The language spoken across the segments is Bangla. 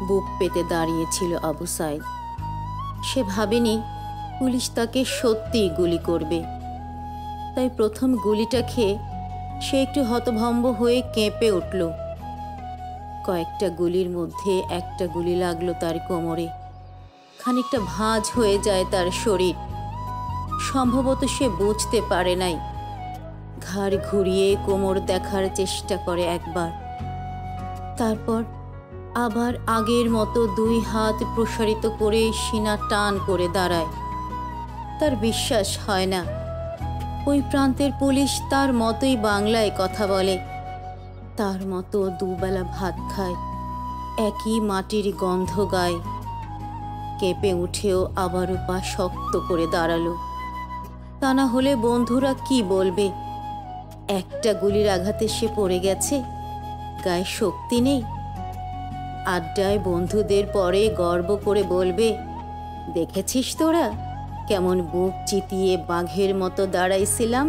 বুক পেতে দাঁড়িয়েছিল আবু সাইদ। সে ভাবেনি পুলিশ তাকে সত্যিই গুলি করবে, তাই প্রথম গুলিটা খেয়ে সে একটু হতভম্ব হয়ে কেঁপে উঠল। কয়েকটা গুলির মধ্যে একটা গুলি লাগলো তার কোমরে। খানিকটা ভাঁজ হয়ে যায় তার শরীর। সম্ভবত সে বুঝতে পারে নাই। ঘাড় ঘুরিয়ে কোমর দেখার চেষ্টা করে একবার, তারপর আবার আগের মতো দুই হাত প্রসারিত করে সিনা টান করে দাঁড়ায়। তার বিশ্বাস হয় না ওই প্রান্তের পুলিশ তার মতোই বাংলায় কথা বলে, তার মতো দুবেলা ভাত খায়, একই মাটির গন্ধ গায়। কেঁপে উঠেও আবারও পা শক্ত করে দাঁড়ালো। তা না হলে বন্ধুরা কি বলবে? একটা গুলির আঘাতে সে পড়ে গেছে, গায়ে শক্তি নেই। আড্ডায় বন্ধুদের পরে গর্ব করে বলবে, দেখেছিস তোরা কেমন বুক চিতিয়ে বাঘের মতো দাঁড়াইছিলাম।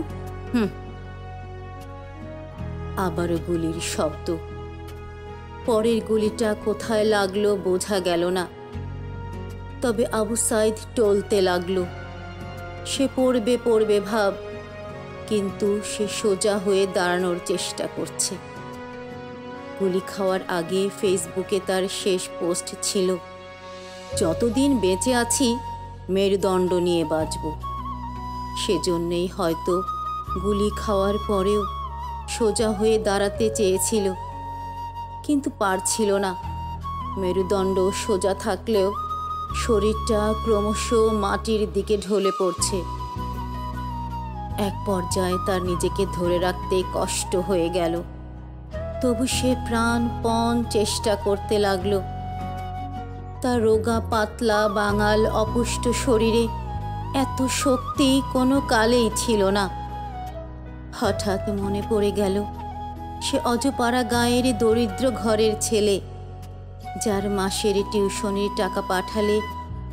আবারও গুলির শব্দ। পরের গুলিটা কোথায় লাগলো বোঝা গেল না, তবে আবু সাইদ টলতে লাগলো। সে পড়বে পড়বে ভাব, কিন্তু সে সোজা হয়ে দাঁড়ানোর চেষ্টা করছে। গুলি খাওয়ার আগে ফেসবুকে তার শেষ পোস্ট ছিল, যতদিন বেঁচে আছি মেরুদণ্ড নিয়ে বাঁচব। সেজন্যেই হয়তো গুলি খাওয়ার পরেও সোজা হয়ে দাঁড়াতে চেয়েছিল, কিন্তু পারছিল না। মেরুদণ্ড সোজা থাকলেও শরীরটা ক্রমশ মাটির দিকে ঢলে পড়ছে। এক পর্যায়ে তার নিজেকে ধরে রাখতে কষ্ট হয়ে গেল, তবু সে প্রাণপণ চেষ্টা করতে লাগলো। তার রোগা পাতলা বাঙাল অপুষ্ট শরীরে এত শক্তি কোনো কালেই ছিল না। হঠাৎ মনে পড়ে গেল সে অজপাড়া গাঁয়ের দরিদ্র ঘরের ছেলে, যার মাসের টিউশনির টাকা পাঠালে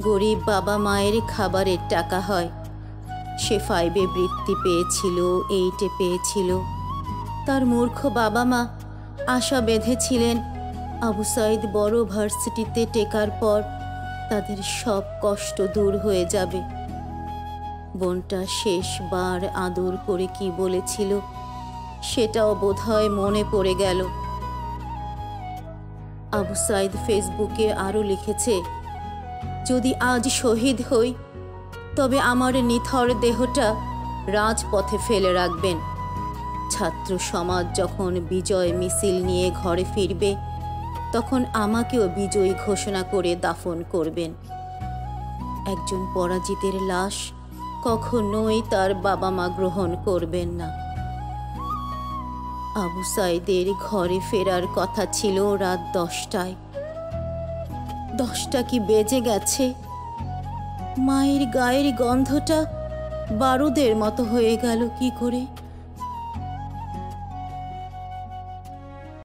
গরিব বাবা মায়ের খাবারের টাকা হয়। সে 5-এ বৃত্তি পেয়েছিল, 8-এ পেয়েছিল। তার মূর্খ বাবা মা আশা বেঁধেছিলেন আবু সাইদ বড় ভার্সিটিতে টেকার পর তাদের সব কষ্ট দূর হয়ে যাবে। বোনটা শেষবার আদর করে কি বলেছিল সেটাও বোধহয় মনে পড়ে গেল। আবু সাইদ ফেসবুকে আরও লিখেছে, যদি আজ শহীদ হই তবে আমার নিথর দেহটা রাজপথে ফেলে রাখবেন। ছাত্র সমাজ যখন বিজয় মিছিল নিয়ে ঘরে ফিরবে তখন আমাকেও বিজয়ী ঘোষণা করে দাফন করবেন। একজন পরাজিতের লাশ কখনোই তার বাবা মা গ্রহণ করবেন না। আবু সাইদের ঘরে ফেরার কথা ছিল রাত 10টায়। 10টা কি বেজে গেছে? মায়ের গায়ের গন্ধটা বারুদের মতো হয়ে গেল কি করে?